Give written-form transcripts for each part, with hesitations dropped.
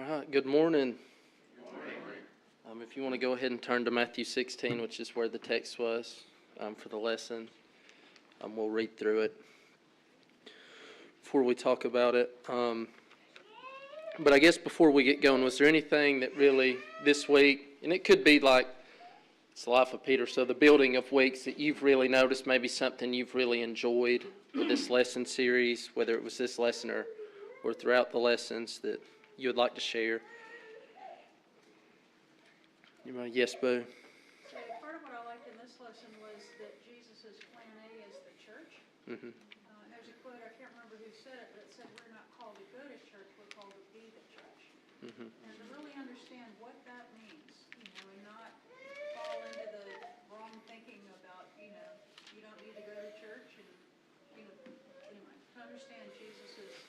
right, good morning. If you want to go ahead and turn to Matthew 16, which is where the text was for the lesson, we'll read through it before we talk about it. But I guess before we get going, was there anything that really this week, and it could be like it's the life of Peter, so the building of weeks that you've really noticed, maybe something you've really enjoyed with this lesson series, whether it was this lesson or throughout the lessons that you would like to share? Yes, Boo. So part of what I liked in this lesson was that Jesus' plan A is the church. Mm-hmm. There's a quote, I can't remember who said it, but it said we're not called to go to church, we're called to be the church. Mm-hmm. And to really understand what that means, and not fall into the wrong thinking about, you don't need to go to church, and, anyway, to understand Jesus'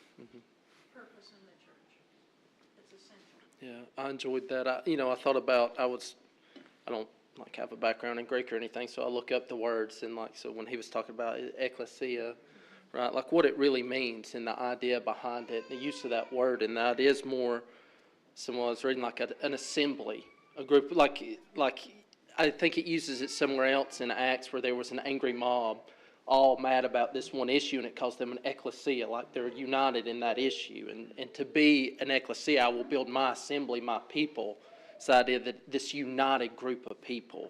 purpose in the church. It's essential. Yeah, I enjoyed that. I thought about, I don't have a background in Greek or anything, so I look up the words, and so when he was talking about ecclesia, right, what it really means and the idea behind it, the use of that word, and that is more, someone was reading an assembly, a group, I think it uses it somewhere else in Acts where there was an angry mob all mad about this one issue, and it calls them an ecclesia, they're united in that issue. And to be an ecclesia, I will build my assembly, my people. It's the idea that this united group of people.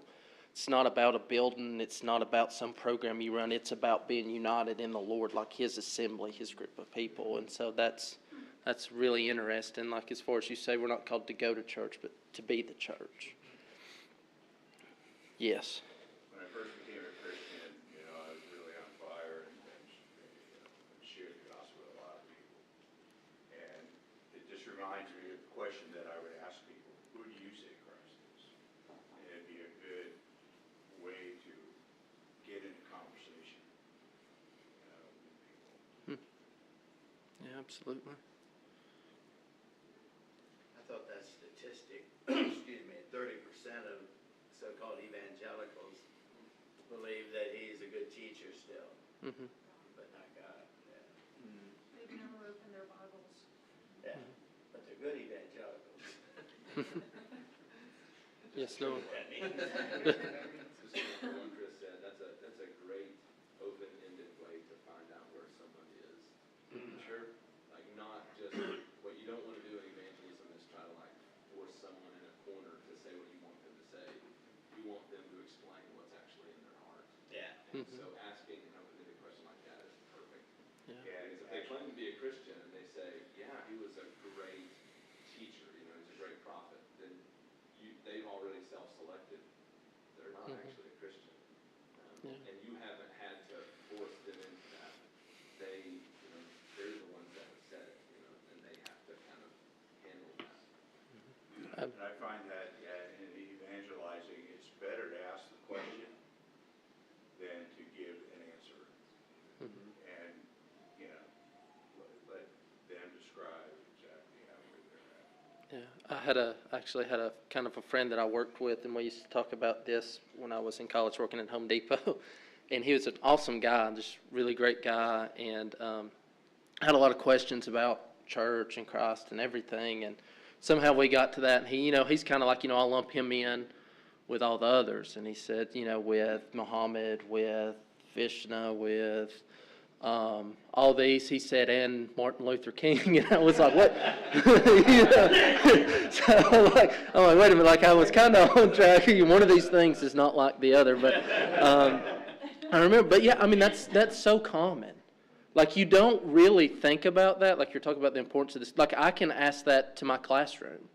It's not about a building, it's not about some program you run, it's about being united in the Lord, like His assembly, His group of people. And so that's really interesting. As far as you say, we're not called to go to church, but to be the church. Yes. When I first became a Christian, I was really on fire and shared the gospel with a lot of people. And it just reminds me of the question that I would ask people: who do you say Christ is? And it'd be a good way to get into conversation with people. Yeah, absolutely. I thought that statistic, 30% of so-called evangelicals believe that he's a good teacher still, but not God. Yeah. They've never opened their Bibles. Yeah. But they're good evangelicals. Yes, no. Just what Chris said, that's a great open-ended way to find out where someone is. Sure. Not just what you don't want to do in evangelism is try to force someone in a corner to say what you want them to say. You want them to explain what's actually in their heart. Yeah. And so asking an open-ended question like that is perfect. Yeah. Because if they claim to be a Christian and they say, yeah, he was a great teacher, he's a great prophet, then they've already self-selected. They're not actually a Christian. And you haven't had to force them into that. They're the ones that have said it, and they have to kind of handle that. And I find that in evangelizing, it's better to ask the question than to give an answer. And, let them describe exactly where they're at. Yeah, I actually had a kind of a friend that I worked with, and we used to talk about this when I was in college working at Home Depot. And he was an awesome guy, just really great guy, and had a lot of questions about church and Christ and everything. And somehow we got to that, and he's kind of I'll lump him in with all the others. And he said, with Muhammad, with Vishnu, with all these, he said, and Martin Luther King. And I was like, what? So I'm like, wait a minute, I was kind of on track. One of these things is not like the other. But I remember, but yeah, that's so common. You don't really think about that. You're talking about the importance of this. I can ask that to my classroom,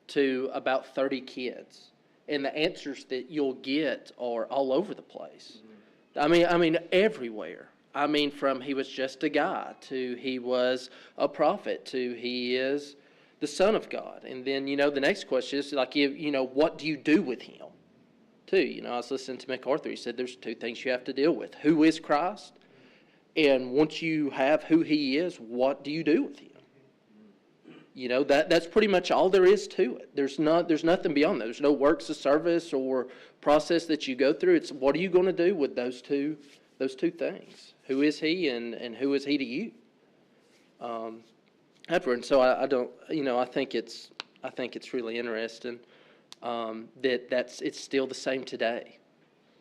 to about 30 kids, and the answers that you'll get are all over the place. Everywhere. From he was just a guy, to he was a prophet, to he is the Son of God. And then, the next question is, what do you do with him? Too, I was listening to MacArthur. He said there's two things you have to deal with. Who is Christ? And once you have who he is, what do you do with him? That's pretty much all there is to it. There's nothing beyond that. There's no works of service or process that you go through. It's what are you going to do with those two things? Who is he and who is he to you? And so I don't, I think it's really interesting it's still the same today.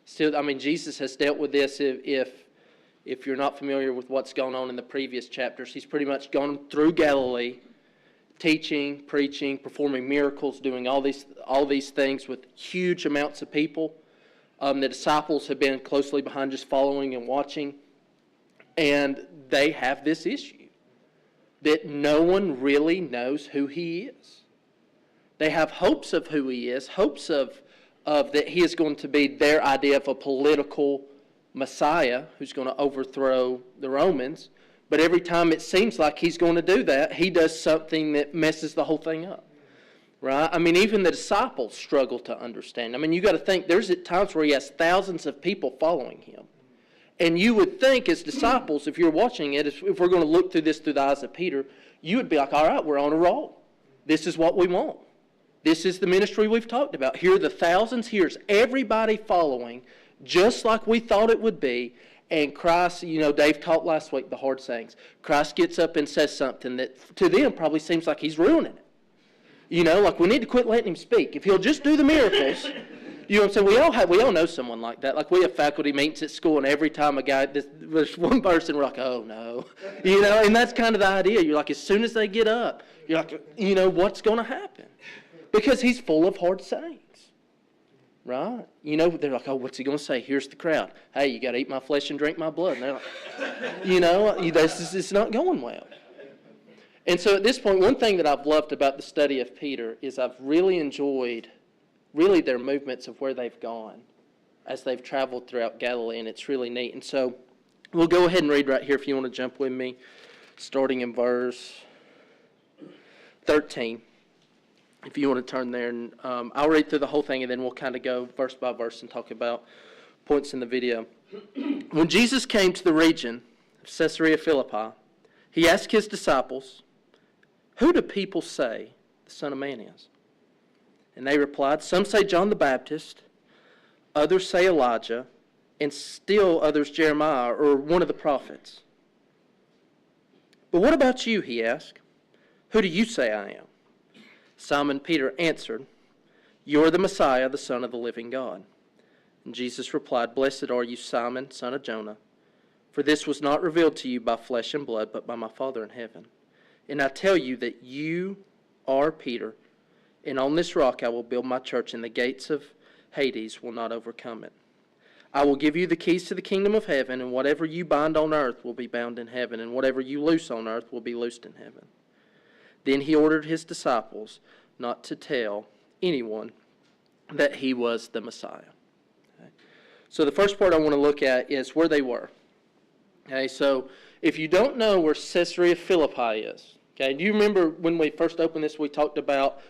Still, I mean, Jesus has dealt with this. If you're not familiar with what's going on in the previous chapters, he's pretty much gone through Galilee, teaching, preaching, performing miracles, doing all these things with huge amounts of people. The disciples have been closely behind, just following and watching, and they have this issue that no one really knows who he is. They have hopes of who he is, hopes of that he is going to be their idea of a political Messiah who's going to overthrow the Romans. But every time it seems like he's going to do that, he does something that messes the whole thing up. Right? I mean, even the disciples struggle to understand. I mean, you got to think, there's at times where he has thousands of people following him. And you would think as disciples, if you're watching it, if we're going to look through this through the eyes of Peter, you would be like, all right, we're on a roll. This is what we want. This is the ministry we've talked about. Here are the thousands. Here's everybody following, just like we thought it would be. And Christ, Dave taught last week the hard sayings. Christ gets up and says something that to them probably seems like he's ruining it. Like we need to quit letting him speak. If he'll just do the miracles, you know what I'm saying? We all know someone like that. Like we have faculty meetings at school, and every time there's one person, we're like, oh no, and that's kind of the idea. You're like, as soon as they get up, you're like, what's going to happen? Because he's full of hard sayings, right? They're like, oh, what's he going to say? Here's the crowd. Hey, you got to eat my flesh and drink my blood. And they're like, it's not going well. And so at this point, one thing that I've loved about the study of Peter is I've really enjoyed their movements of where they've gone as they've traveled throughout Galilee, and it's really neat. And so we'll go ahead and read right here if you want to jump with me, starting in verse 13. If you want to turn there, and I'll read through the whole thing, and then we'll kind of go verse by verse and talk about points in the video. When Jesus came to the region of Caesarea Philippi, he asked his disciples, "Who do people say the Son of Man is?" And they replied, "Some say John the Baptist, others say Elijah, and still others Jeremiah or one of the prophets." "But what about you?" he asked. "Who do you say I am?" Simon Peter answered, "You are the Messiah, the Son of the living God." And Jesus replied, "Blessed are you, Simon, son of Jonah, for this was not revealed to you by flesh and blood, but by my Father in heaven. And I tell you that you are Peter, and on this rock I will build my church, and the gates of Hades will not overcome it. I will give you the keys to the kingdom of heaven, and whatever you bind on earth will be bound in heaven, and whatever you loose on earth will be loosed in heaven." Then he ordered his disciples not to tell anyone that he was the Messiah. Okay. So the first part I want to look at is where they were. Okay, so if you don't know where Caesarea Philippi is, okay, do you remember when we first opened this, we talked about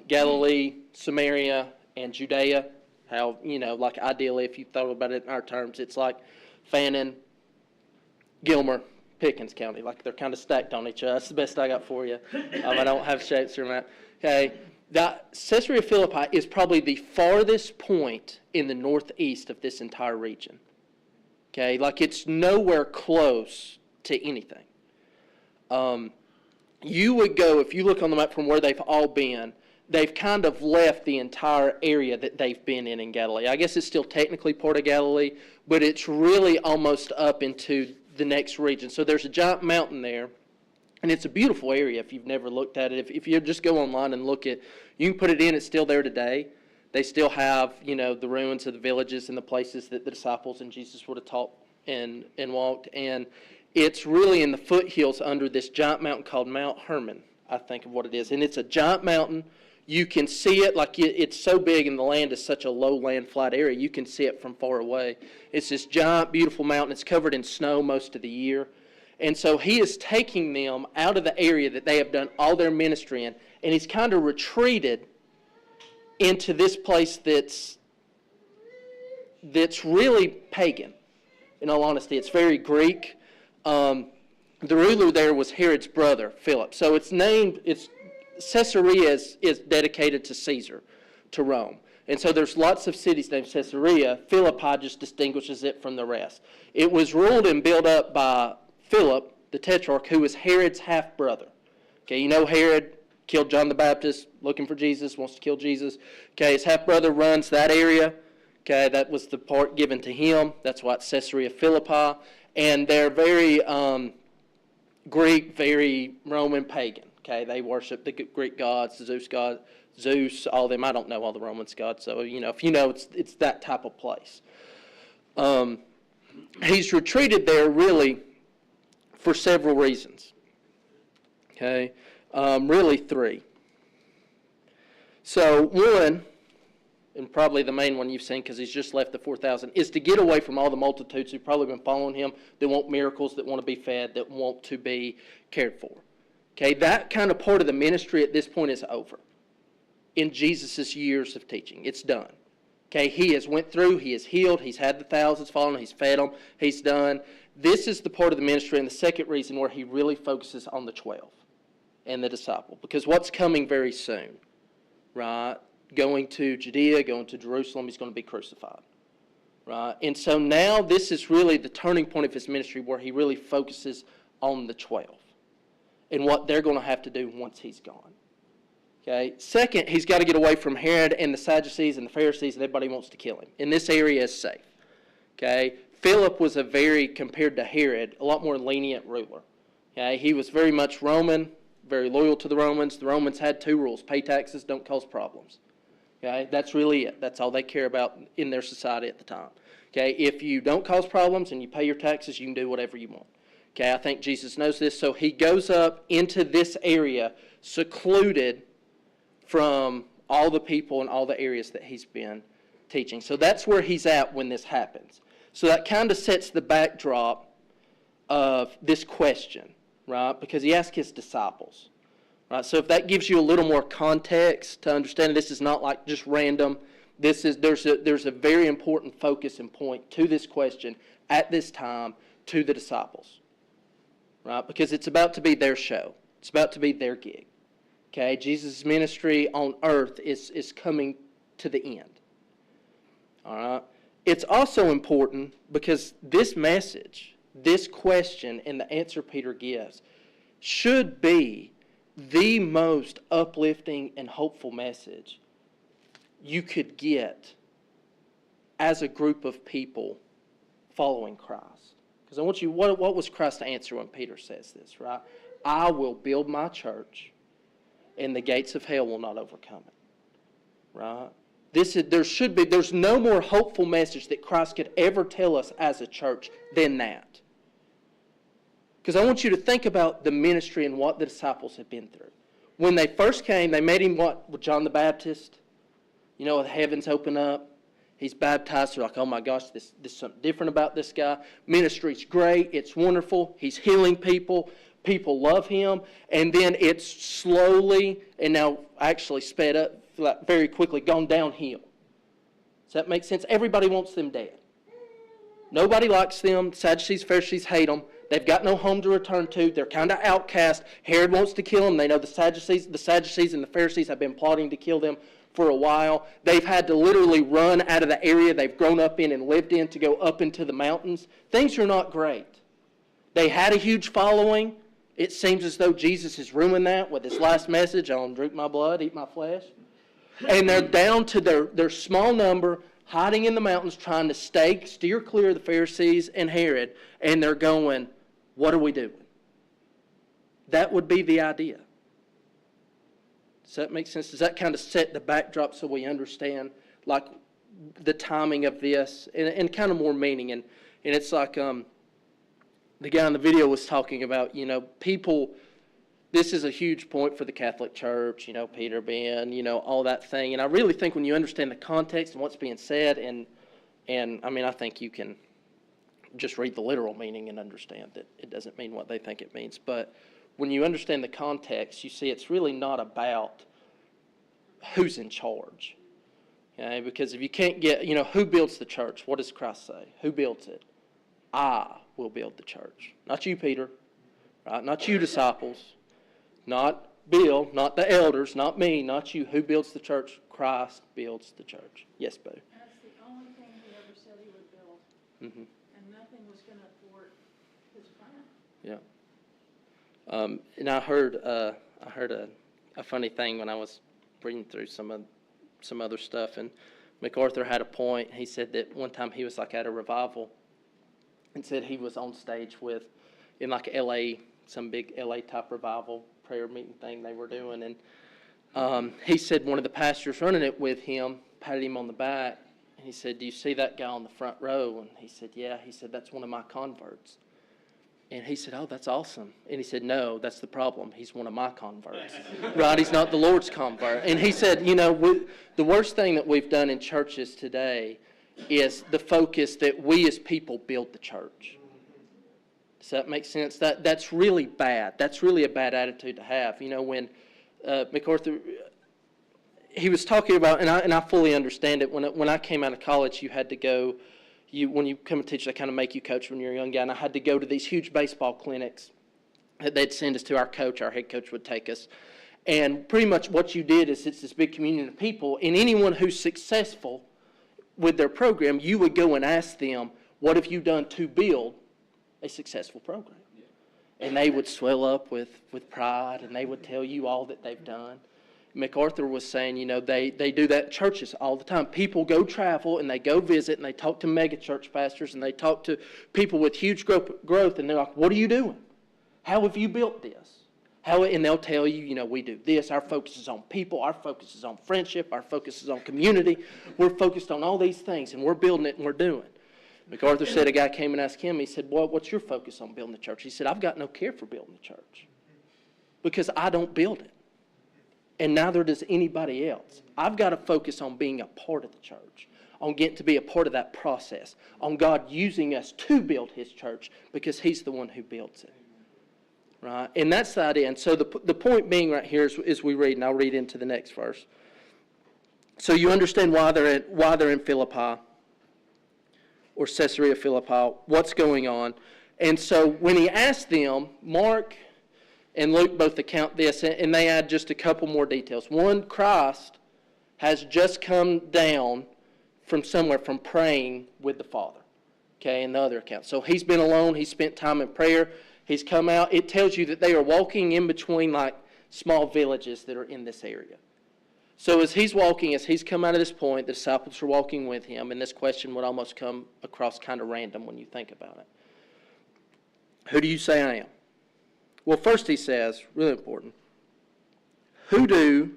Galilee, Samaria, and Judea? How, like ideally, if you thought about it in our terms, it's like Fannin, Gilmer, Pickens County. Like they're kind of stacked on each other. That's the best I got for you. I don't have shapes or that. Okay, that Caesarea Philippi is probably the farthest point in the northeast of this entire region. Okay, like it's nowhere close to anything. You would go, if you look on the map from where they've all been, they've kind of left the entire area that they've been in Galilee. I guess it's still technically part of Galilee, but it's really almost up into the next region. So there's a giant mountain there, and it's a beautiful area if you've never looked at it. If you just go online and look at, you can put it in, it's still there today. They still have, the ruins of the villages and the places that the disciples and Jesus would have taught and walked. And it's really in the foothills under this giant mountain called Mount Hermon, I think of what it is. And it's a giant mountain. You can see it, like it's so big and the land is such a low land flat area, you can see it from far away. It's this giant, beautiful mountain. It's covered in snow most of the year. And so he is taking them out of the area that they have done all their ministry in, and he's kind of retreated into this place that's really pagan. In all honesty, it's very Greek. The ruler there was Herod's brother, Philip. So it's Caesarea is dedicated to Caesar, to Rome. And so there's lots of cities named Caesarea. Philippi just distinguishes it from the rest. It was ruled and built up by Philip, the tetrarch, who was Herod's half-brother. Okay, you know Herod killed John the Baptist, looking for Jesus, wants to kill Jesus. Okay, his half-brother runs that area. Okay, that was the part given to him. That's why it's Caesarea Philippi. And they're very Greek, very Roman pagan. Okay, they worship the Greek gods, the Zeus, all them. I don't know all the Romans gods, so if you know, it's that type of place. He's retreated there really for several reasons. Okay, really three. So one, and probably the main one you've seen because he's just left the 4,000, is to get away from all the multitudes who've probably been following him, that want miracles, that want to be fed, that want to be cared for. Okay, that kind of part of the ministry at this point is over. In Jesus' years of teaching, it's done. Okay, he has went through, he has healed, he's had the thousands following, he's fed them, he's done. This is the part of the ministry, and the second reason where he really focuses on the 12 and the disciple, because what's coming very soon, right? Going to Judea, going to Jerusalem, he's going to be crucified, right? And so now this is really the turning point of his ministry where he really focuses on the 12 and what they're going to have to do once he's gone. Okay. Second, he's got to get away from Herod and the Sadducees and the Pharisees and everybody wants to kill him. And this area is safe. Okay. Philip was compared to Herod, a lot more lenient ruler. Okay. He was very much Roman, very loyal to the Romans. The Romans had two rules: pay taxes, don't cause problems. Okay. That's really it. That's all they care about in their society at the time. Okay. If you don't cause problems and you pay your taxes, you can do whatever you want. Okay. I think Jesus knows this, so he goes up into this area, secluded from all the people and all the areas that he's been teaching. So that's where he's at when this happens. So that kind of sets the backdrop of this question, right? Because he asked his disciples, right? So if that gives you a little more context to understand, this is not like just random. There's a very important focus and point to this question at this time to the disciples, right? Because it's about to be their show. It's about to be their gig. Okay, Jesus' ministry on earth is coming to the end. All right. It's also important because this message, this question, and the answer Peter gives should be the most uplifting and hopeful message you could get as a group of people following Christ. Because I want you, what was Christ's answer when Peter says this, right? I will build my church, and the gates of hell will not overcome it. Right? There's no more hopeful message that Christ could ever tell us as a church than that. Because I want you to think about the ministry and what the disciples have been through. When they first came, they met him with John the Baptist. The heavens open up. He's baptized. They're like, oh my gosh, there's something different about this guy. Ministry's great. It's wonderful. He's healing people. People love him, and then it's slowly, and now actually sped up very quickly, gone downhill. Does that make sense? Everybody wants them dead. Nobody likes them. Sadducees, Pharisees hate them. They've got no home to return to. They're kind of outcast. Herod wants to kill them. They know the Sadducees and the Pharisees have been plotting to kill them for a while. They've had to literally run out of the area they've grown up in and lived in to go up into the mountains. Things are not great. They had a huge following. It seems as though Jesus has ruined that with his last message on drink my blood, eat my flesh. And they're down to their small number, hiding in the mountains, trying to steer clear of the Pharisees and Herod. And they're going, what are we doing? That would be the idea. Does that make sense? Does that kind of set the backdrop so we understand like the timing of this and kind of more meaning? And it's like... the guy in the video was talking about, people, this is a huge point for the Catholic Church, Peter being, all that thing. And I really think when you understand the context and what's being said, and I think you can just read the literal meaning and understand that it doesn't mean what they think it means. But when you understand the context, you see it's really not about who's in charge. Okay? Because if you can't get, who builds the church? What does Christ say? Who builds it? I will build the church. Not you, Peter. Right? Not you, disciples. Not Bill. Not the elders. Not me. Not you. Who builds the church? Christ builds the church. Yes, Boo. That's the only thing he ever said he would build. Mm-hmm. And nothing was going to thwart his plan. Yeah. And I I heard a funny thing when I was reading through some other stuff, and MacArthur had a point. He said that one time he was like at a revival, and said he was on stage in like L.A., some big L.A. type revival prayer meeting thing they were doing, and he said one of the pastors running it with him patted him on the back, and he said, "Do you see that guy on the front row?" And he said, "Yeah." He said, "That's one of my converts." And he said, "Oh, that's awesome." And he said, "No, that's the problem. He's one of my converts." Right? He's not the Lord's convert. And he said, the worst thing that we've done in churches today is the focus that we as people build the church. Does that make sense? That's really bad. That's really a bad attitude to have. When MacArthur, he was talking about, and I fully understand it. When I came out of college, you had to go. When you come and teach, they kind of make you coach when you're a young guy. And I had to go to these huge baseball clinics that they'd send us to. Our head coach would take us. And pretty much what you did is it's this big community of people. And anyone who's successful with their program, you would go and ask them, what have you done to build a successful program? And they would swell up with pride, and they would tell you all that they've done. MacArthur was saying, they do that in churches all the time. People go travel, and they go visit, and they talk to mega church pastors, and they talk to people with huge growth, and they're like, what are you doing? How have you built this? And they'll tell you, we do this. Our focus is on people. Our focus is on friendship. Our focus is on community. We're focused on all these things, and we're building it, and we're doing. MacArthur said a guy came and asked him, he said, "Boy, what's your focus on building the church?" He said, "I've got no care for building the church because I don't build it. And neither does anybody else. I've got to focus on being a part of the church, on getting to be a part of that process, on God using us to build His church because He's the one who builds it." Right? And that's the idea. And so the point being right here is we read, and I'll read into the next verse. So you understand why they're in Philippi or Caesarea Philippi, what's going on. And so when he asked them, Mark and Luke both account this, and they add just a couple more details. One, Christ has just come down from somewhere, from praying with the Father, okay, in the other account. So he's been alone. He spent time in prayer. He's come out. It tells you that they are walking in between like small villages that are in this area. So as he's come out of this point, the disciples are walking with him, and this question would almost come across kind of random when you think about it. Who do you say I am? Well, first he says, really important, who do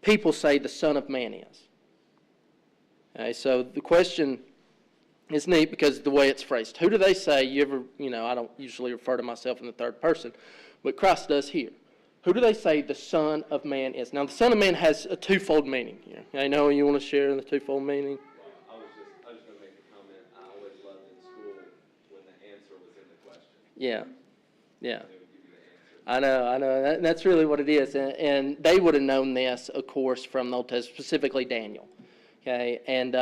people say the Son of Man is? Okay, so the question is neat because of the way it's phrased. Who do they say? I don't usually refer to myself in the third person, but Christ does here. Who do they say the Son of Man is? Now, the Son of Man has a twofold meaning here. I know you want to share the twofold meaning? I was just going to make a comment. I always loved in school when the answer was in the question. Yeah. They would give you the answer. I know. That's really what it is. And they would have known this, of course, from the Old Testament, specifically Daniel. Okay, and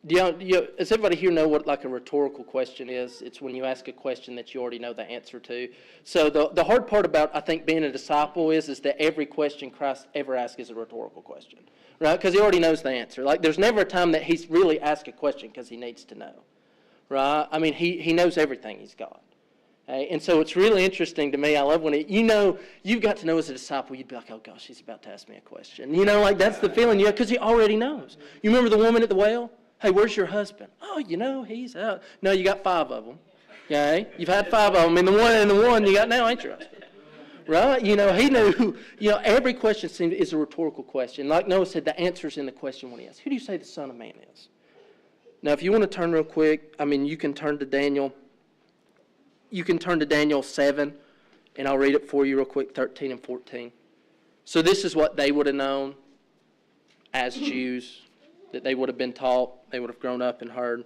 does everybody here know what like a rhetorical question is? It's when you ask a question that you already know the answer to. So the hard part about, I think, being a disciple is that every question Christ ever asks is a rhetorical question, right? Because he already knows the answer. Like there's never a time that he's really asked a question because he needs to know, right? I mean, he knows everything he's got. Okay? And so it's really interesting to me. I love when you've got to know as a disciple, you'd be like, oh gosh, he's about to ask me a question. Like that's the feeling you have because he already knows. You remember the woman at the well? Hey, where's your husband? Oh, he's out. No, you got 5 of them. Okay? You've had 5 of them, and the one you got now ain't your husband. Right? He knew, every question is a rhetorical question. Like Noah said, the answer's in the question when he asks, who do you say the Son of Man is? Now, if you want to turn real quick, you can turn to Daniel. You can turn to Daniel 7, and I'll read it for you real quick, 13 and 14. So this is what they would have known as Jews, that they would have been taught, they would have grown up and heard.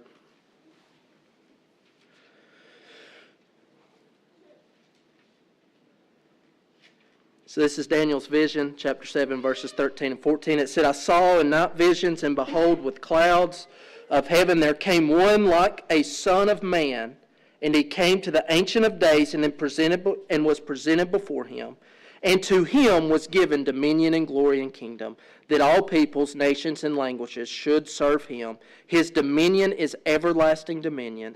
So this is Daniel's vision, chapter 7, verses 13 and 14. It said, I saw in night visions, and behold, with clouds of heaven there came one like a son of man, and he came to the Ancient of Days and was presented before him. And to him was given dominion and glory and kingdom, that all peoples, nations, and languages should serve him. His dominion is an everlasting dominion,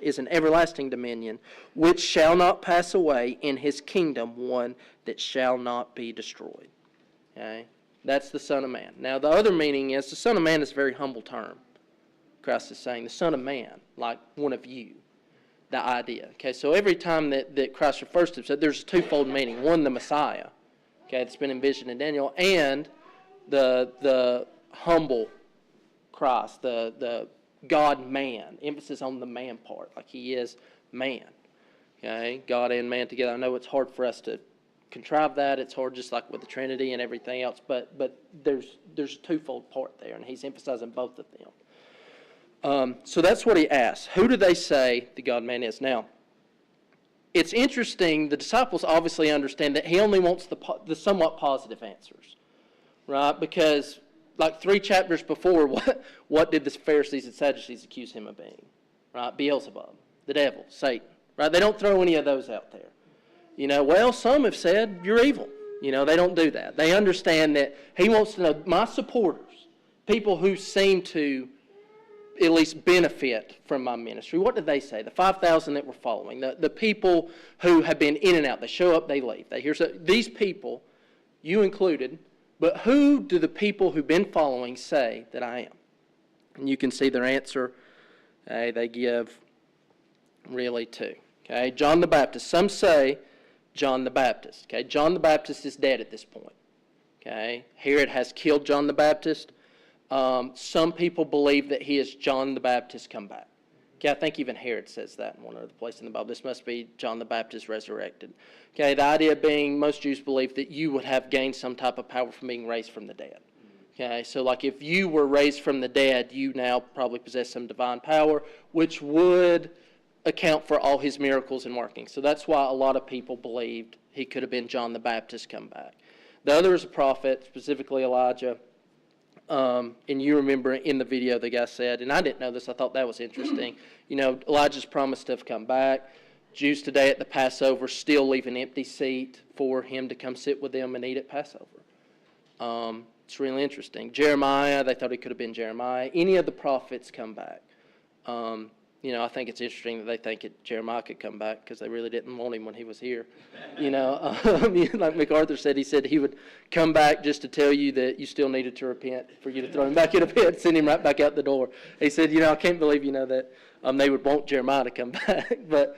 which shall not pass away, in his kingdom one that shall not be destroyed. Okay? That's the Son of Man. Now the other meaning is, the Son of Man is a very humble term. Christ is saying, the Son of Man, like one of you. The idea. Okay, so every time that Christ refers to himself, there's a twofold meaning. One, the Messiah, okay, that's been envisioned in Daniel, and the humble Christ, the God-man, emphasis on the man part, like he is man. Okay, God and man together. I know it's hard for us to contrive that. It's hard just like with the Trinity and everything else, but there's a twofold part there, and he's emphasizing both of them. So that's what he asks. Who do they say the God-man is? Now, it's interesting. The disciples obviously understand that he only wants the somewhat positive answers, right? Because like 3 chapters before, what did the Pharisees and Sadducees accuse him of being? Right? Beelzebub, the devil, Satan. Right? They don't throw any of those out there. Well, some have said you're evil. They don't do that. They understand that he wants to know my supporters, people who seem to at least benefit from my ministry. What did they say? The 5,000 that were following, the people who have been in and out. They show up, they leave. They hear these people, you included, but who do the people who've been following say that I am? And you can see their answer. They give really 2. Okay, John the Baptist. Some say John the Baptist. Okay, John the Baptist is dead at this point. Okay, Herod has killed John the Baptist. Some people believe that he is John the Baptist come back. Okay, I think even Herod says that in one other place in the Bible. This must be John the Baptist resurrected. Okay, the idea being most Jews believe that you would have gained some type of power from being raised from the dead. Okay, so like if you were raised from the dead, you now probably possess some divine power, which would account for all his miracles and workings. So that's why a lot of people believed he could have been John the Baptist come back. The other is a prophet, specifically Elijah. And you remember in the video the guy said, and I didn't know this, I thought that was interesting, Elijah's promised to have come back. Jews today at the Passover still leave an empty seat for him to come sit with them and eat at Passover. It's really interesting. Jeremiah, they thought he could have been Jeremiah. Any of the prophets come back. I think it's interesting that they think Jeremiah could come back because they really didn't want him when he was here. Like MacArthur said, he said he would come back just to tell you that you still needed to repent for you to throw him back in a pit, send him right back out the door. He said, I can't believe, that they would want Jeremiah to come back. But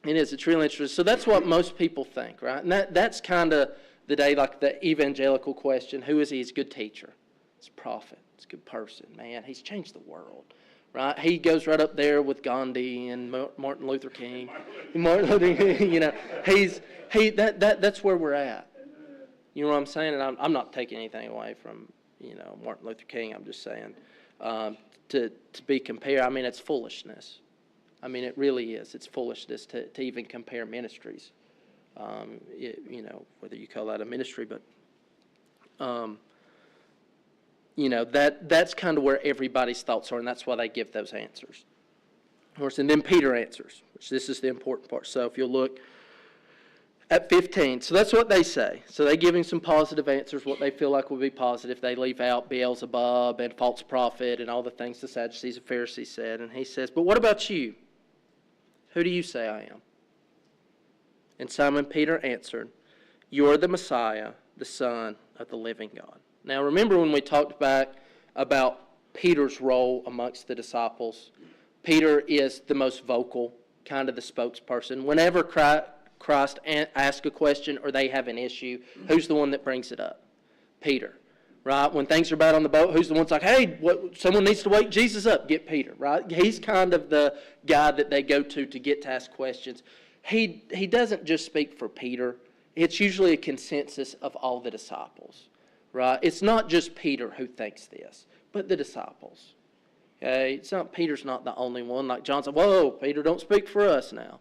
it's really interesting. So that's what most people think, right? And that's kind of the day, like the evangelical question, who is he? He's a good teacher. He's a prophet. He's a good person. Man, he's changed the world. Right? He goes right up there with Gandhi and Martin Luther King. Martin Luther King, that's where we're at. You know what I'm saying? And I'm not taking anything away from, Martin Luther King. I'm just saying to be compared. I mean, it's foolishness. I mean, it really is. It's foolishness to even compare ministries. Whether you call that a ministry, but that's kind of where everybody's thoughts are, and that's why they give those answers. Of course, and then Peter answers, which this is the important part. So if you'll look at 15, so that's what they say. So they give him some positive answers, what they feel like would be positive. They leave out Beelzebub and false prophet and all the things the Sadducees and Pharisees said. And he says, but what about you? Who do you say I am? And Simon Peter answered, you are the Messiah, the Son of the living God. Now, remember when we talked back about Peter's role amongst the disciples? Peter is the most vocal, kind of the spokesperson. Whenever Christ asks a question or they have an issue, who's the one that brings it up? Peter, right? When things are bad on the boat, who's the one that's like, hey, someone needs to wake Jesus up? Get Peter, right? He's kind of the guy that they go to get to ask questions. He doesn't just speak for Peter. It's usually a consensus of all the disciples. Right? It's not just Peter who thinks this, but the disciples. Okay? Peter's not the only one. Like John said, whoa, Peter, don't speak for us now.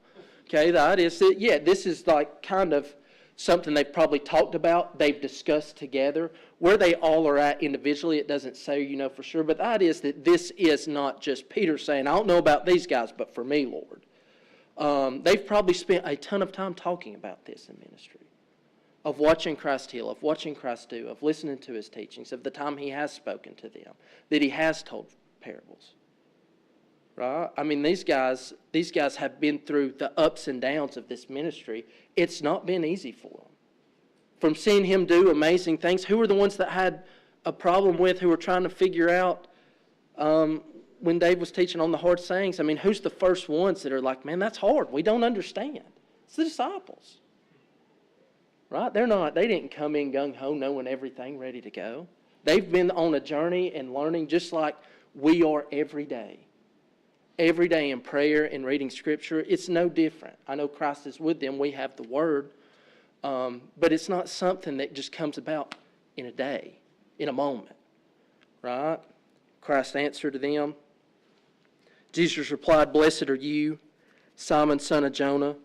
Okay? The idea is that, this is like kind of something they've probably talked about, they've discussed together. Where they all are at individually, it doesn't say, for sure, but the idea is that this is not just Peter saying, I don't know about these guys, but for me, Lord. They've probably spent a ton of time talking about this in ministry. of watching Christ heal, of watching Christ do, of listening to his teachings, of the time he has spoken to them, that he has told parables. Right? I mean, these guys have been through the ups and downs of this ministry. It's not been easy for them. From seeing him do amazing things, who were the ones that had a problem with, who were trying to figure out when Dave was teaching on the hard sayings? I mean, who's the first ones that are like, man, that's hard. We don't understand. It's the disciples. Right? They didn't come in gung-ho knowing everything, ready to go. They've been on a journey and learning just like we are every day. Every day in prayer and reading Scripture, it's no different. I know Christ is with them. We have the Word. But it's not something that just comes about in a day, in a moment. Right? Christ answered to them. Jesus replied, "Blessed are you, Simon, son of Jonah,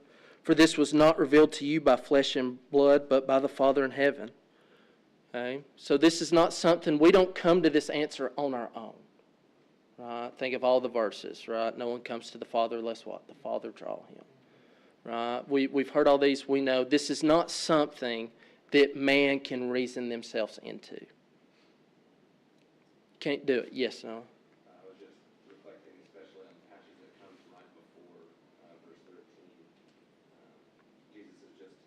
for this was not revealed to you by flesh and blood, but by the Father in heaven." Okay? So this is not something, we don't come to this answer on our own. Right? Think of all the verses, right? No one comes to the Father unless what? The Father draw him. Right? We've heard all these. We know this is not something that man can reason themselves into. Can't do it. Yes, no. I was just reflecting especially on the passage that comes right before verse 13. Jesus has just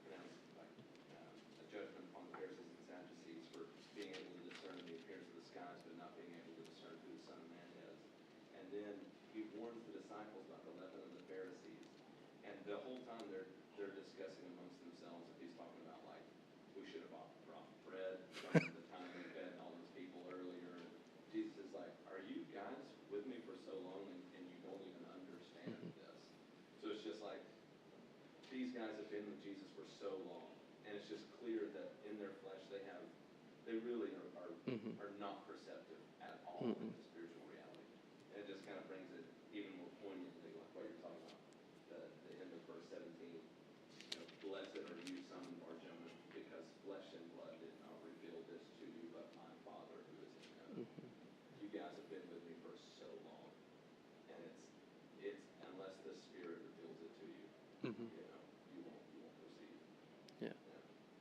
pronounced a judgment upon the Pharisees and Sadducees for being able to discern the appearance of the skies, but not being able to discern who the Son of Man is. And then he warns the disciples about the leaven of the Pharisees. And the whole time they're discussing amongst themselves if he's talking about like we should have brought bread from the time we fed all those people earlier. And Jesus is like, are you guys with me for so long and you don't even understand this? So it's just like these guys have been with Jesus for so long, and it's just clear that in their flesh they really are not perceptive at all of the spiritual reality. And it just kind of brings it even more poignantly, like what you're talking about, the end of verse 17. Blessed are you, son of Jonah, because flesh and blood did not reveal this to you, but my Father who is in heaven. You guys have been with me for so long, and it's unless the Spirit reveals it to you, you won't perceive. Yeah.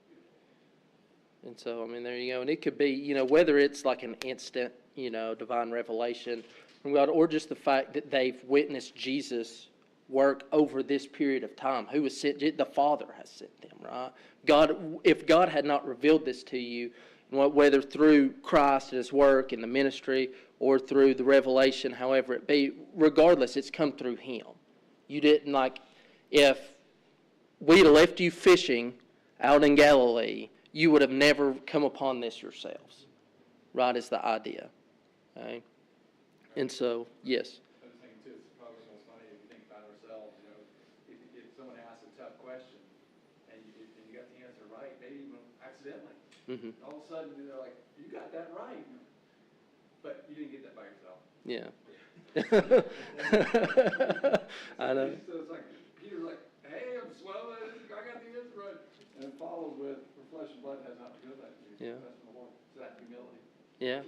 Beautiful. And so, I mean, there you go. And it could be, whether it's like an instant, divine revelation from God, or just the fact that they've witnessed Jesus work over this period of time. Who was sent? The Father has sent them, right? God, if God had not revealed this to you, whether through Christ and his work in the ministry or through the revelation, however it be, regardless, it's come through him. You didn't if we'd have left you fishing out in Galilee, you would have never come upon this yourselves. Right, is the idea. Okay? And so, yes. I was thinking too, it's probably the most funny if you think about ourselves, if someone asks a tough question and you got the answer right, maybe even accidentally. All of a sudden they're like, you got that right. But you didn't get that by yourself. Yeah. I know. So it's like, Peter's like, hey, I'm swell, I got the answer right. And it follows with, for flesh and blood has not revealed that to you. Yeah. That's from the Lord. So that humility. Yeah.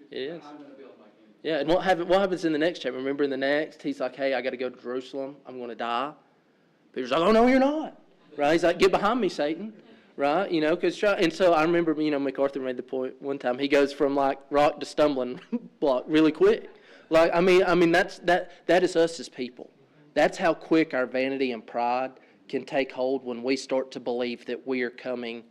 It is. I'm going to build my kingdom. Yeah, and what happens in the next chapter? Remember in the next, he's like, hey, I got to go to Jerusalem. I'm going to die. Peter's like, oh, no, you're not. Right? He's like, get behind me, Satan. Right? And so I remember, MacArthur made the point one time. He goes from like rock to stumbling block really quick. Like, I mean, that is us as people. That's how quick our vanity and pride can take hold when we start to believe that we are coming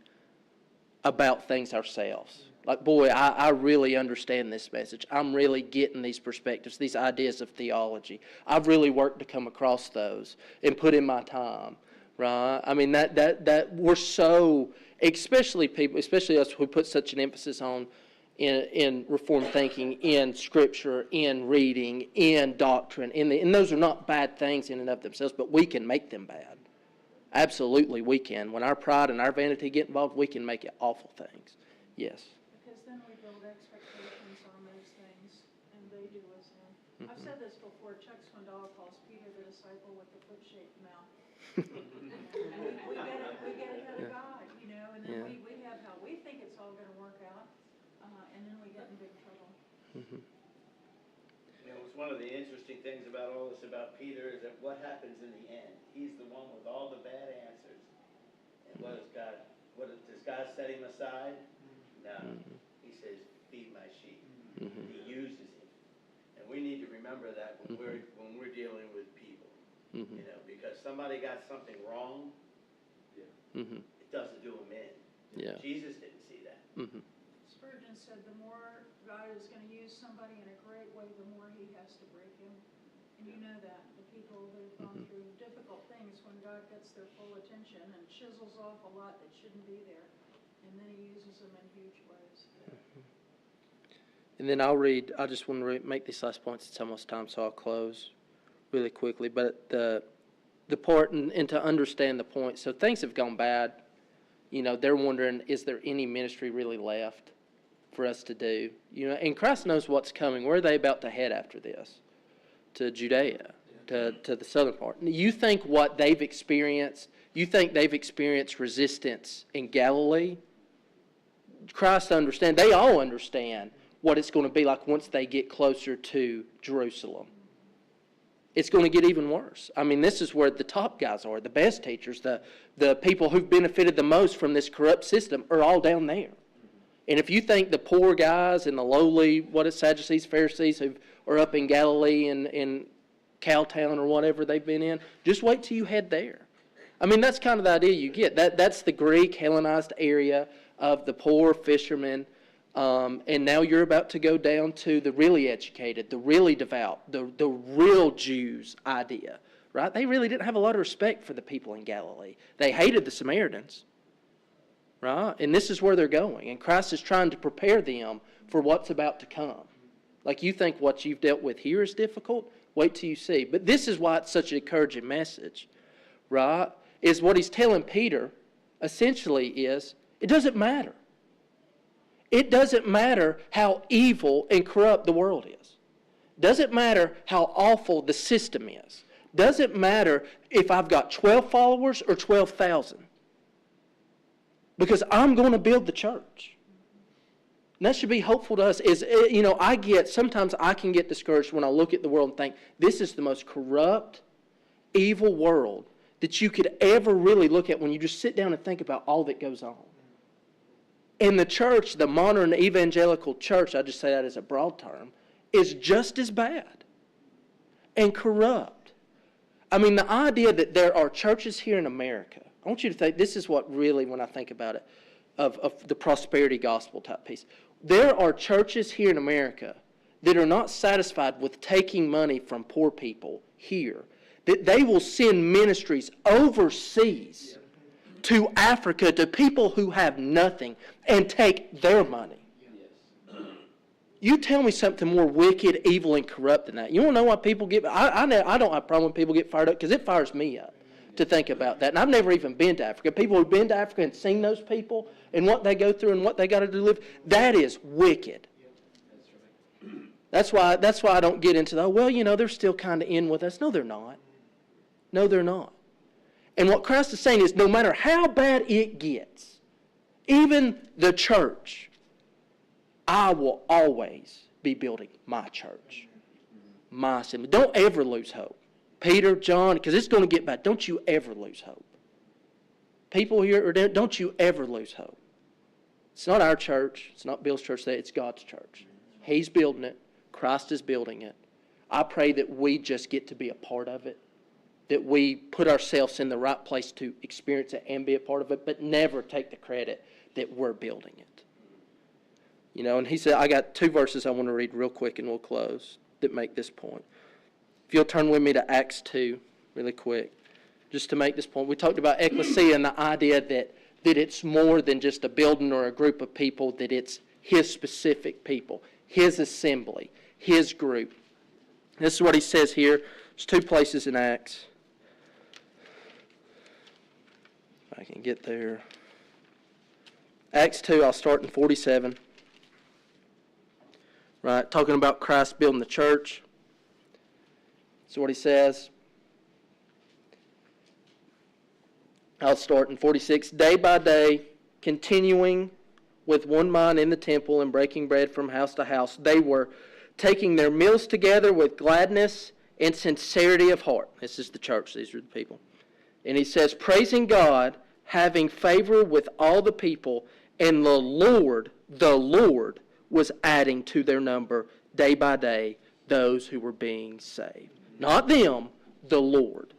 about things ourselves. Like, boy, I really understand this message. I'm really getting these perspectives, these ideas of theology. I've really worked to come across those and put in my time, right? I mean, that we're so, especially us who put such an emphasis on in Reformed thinking, in Scripture, in reading, in doctrine, and those are not bad things in and of themselves, but we can make them bad. Absolutely, we can. When our pride and our vanity get involved, we can make it awful things. Yes. Because then we build expectations on those things, and they do as well. I've said this before, Chuck Swindoll calls Peter the disciple with the foot-shaped mouth. And we get ahead of God, and then we have how we think it's all going to work out, and then we get in big trouble. It's one of the interesting things about all this about Peter is that what happens in the end? He's the one with all the bad answers. And what does God does God set him aside? No. He says, feed my sheep. He uses him. And we need to remember that when we're dealing with people. You know, because somebody got something wrong, it doesn't do them in. Yeah. Jesus didn't see that. Spurgeon said the more God is going to use somebody in a great way, the more he has to break him. And you know that. The people that have gone through difficult things, when God gets their full attention and chisels off a lot that shouldn't be there, and then he uses them in huge ways. And then I just want to make these last points. It's almost time, so I'll close really quickly. But the part, and to understand the point, so things have gone bad. You know, they're wondering, is there any ministry really left for us to do? You know, and Christ knows what's coming. Where are they about to head after this? To Judea, to the southern part. You think what they've experienced, resistance in Galilee? Christ understands, they all understand what it's going to be like once they get closer to Jerusalem. It's going to get even worse. I mean, this is where the top guys are, the best teachers, the people who've benefited the most from this corrupt system are all down there. And if you think the poor guys and the lowly, Sadducees, Pharisees, who are up in Galilee and in Cowtown or whatever they've been in, just wait till you head there. I mean, that's kind of the idea you get. That's the Greek Hellenized area of the poor fishermen. And now you're about to go down to the really educated, the really devout, the real Jews idea, right? They really didn't have a lot of respect for the people in Galilee. They hated the Samaritans, right? And this is where they're going. And Christ is trying to prepare them for what's about to come. Like, you think what you've dealt with here is difficult? Wait till you see. But this is why it's such an encouraging message, right? Is what he's telling Peter, essentially, is it doesn't matter. It doesn't matter how evil and corrupt the world is. Doesn't matter how awful the system is. Doesn't matter if I've got 12 followers or 12,000. Because I'm going to build the church. And that should be hopeful to us. Sometimes I can get discouraged when I look at the world and think, this is the most corrupt, evil world that you could ever really look at when you just sit down and think about all that goes on. And the church, the modern evangelical church, I just say that as a broad term, is just as bad and corrupt. I mean, the idea that there are churches here in America, I want you to think, this is what really, when I think about it, of the prosperity gospel type piece. There are churches here in America that are not satisfied with taking money from poor people here, that they will send ministries overseas to Africa, to people who have nothing, and take their money. You tell me something more wicked, evil, and corrupt than that. You want to know why people get... I don't have a problem when people get fired up, because it fires me up to think about that. And I've never even been to Africa. People who've been to Africa and seen those people and what they go through and what they got to do to live, that is wicked. That's why I don't get into that. They're still kind of in with us. No, they're not. No, they're not. And what Christ is saying is, no matter how bad it gets, even the church, I will always be building my church, my assembly. Don't ever lose hope. Peter, John, because it's going to get bad. Don't you ever lose hope. People here, don't you ever lose hope. It's not our church. It's not Bill's church. It's God's church. He's building it. Christ is building it. I pray that we just get to be a part of it, that we put ourselves in the right place to experience it and be a part of it, but never take the credit that we're building it. And he said, I got 2 verses I want to read real quick and we'll close that make this point. If you'll turn with me to Acts 2 really quick, just to make this point. We talked about ecclesia and the idea that it's more than just a building or a group of people, that it's his specific people, his assembly, his group. This is what he says here. There's 2 places in Acts. If I can get there. Acts 2, I'll start in 47. Right, talking about Christ building the church. That's what he says. I'll start in 46. Day by day, continuing with one mind in the temple and breaking bread from house to house, they were taking their meals together with gladness and sincerity of heart. This is the church. These are the people. And he says, praising God having favor with all the people, and the Lord was adding to their number day by day those who were being saved. Not them, the Lord.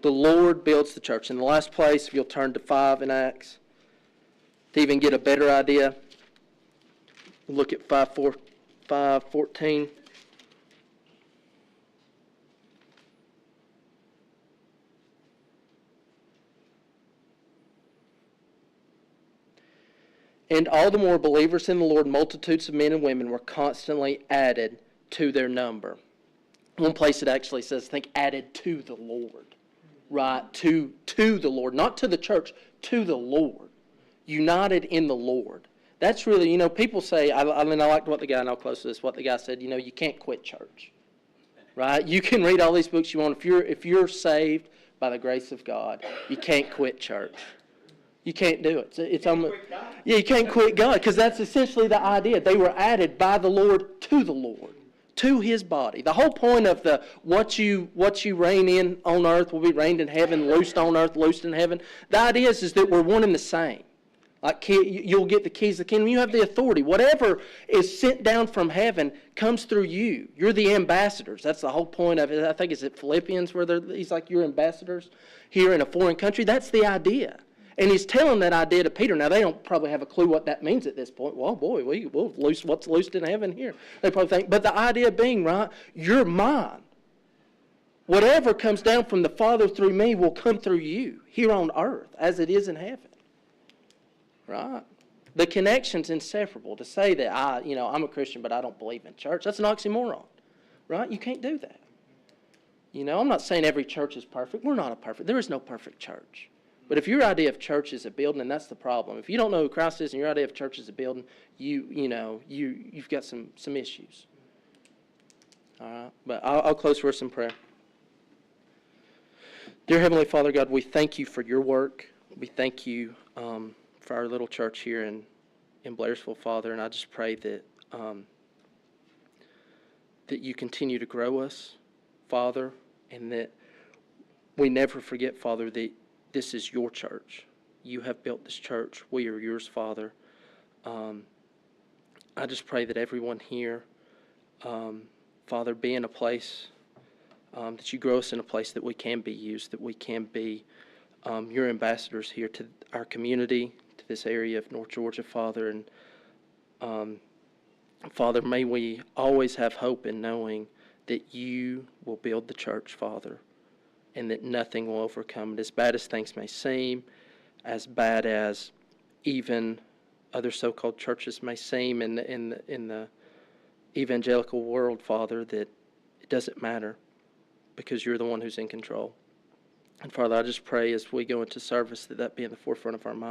The Lord builds the church. In the last place, if you'll turn to 5 in Acts, to even get a better idea, look at 5:14. And all the more believers in the Lord, multitudes of men and women were constantly added to their number. One place it actually says, I think, added to the Lord. Right? To the Lord. Not to the church, to the Lord. United in the Lord. That's really, people say, I liked what the guy, and I'll close with this, what the guy said, you can't quit church. Right? You can read all these books you want. If you're saved by the grace of God, you can't quit church. You can't do it. It's almost, you can't quit God, because that's essentially the idea. They were added by the Lord, to His body. The whole point of the what you reign in on earth will be reigned in heaven, loosed on earth, loosed in heaven. The idea is that we're one and the same. Like you'll get the keys of the kingdom. You have the authority. Whatever is sent down from heaven comes through you. You're the ambassadors. That's the whole point of it. I think it's at Philippians where he's like, you're ambassadors here in a foreign country. That's the idea. And he's telling that idea to Peter. Now, they don't probably have a clue what that means at this point. Well, boy, we'll loose what's loosed in heaven here. They probably think, but the idea being, right, you're mine. Whatever comes down from the Father through me will come through you here on earth as it is in heaven. Right? The connection's inseparable. To say that I'm a Christian but I don't believe in church, that's an oxymoron. Right? You can't do that. I'm not saying every church is perfect. We're not there is no perfect church. But if your idea of church is a building, and that's the problem. If you don't know who Christ is and your idea of church is a building, you've got some issues. All right? But I'll close with some prayer. Dear Heavenly Father, God, we thank you for your work. We thank you for our little church here in Blairsville, Father, and I just pray that that you continue to grow us, Father, and that we never forget, Father, that this is your church. You have built this church. We are yours, Father. I just pray that everyone here, Father, be in a place, that you grow us in a place that we can be used, that we can be your ambassadors here to our community, to this area of North Georgia, Father. And Father, may we always have hope in knowing that you will build the church, Father, and that nothing will overcome it. As bad as things may seem, as bad as even other so-called churches may seem in the evangelical world, Father, that it doesn't matter because you're the one who's in control. And Father, I just pray as we go into service that be in the forefront of our mind.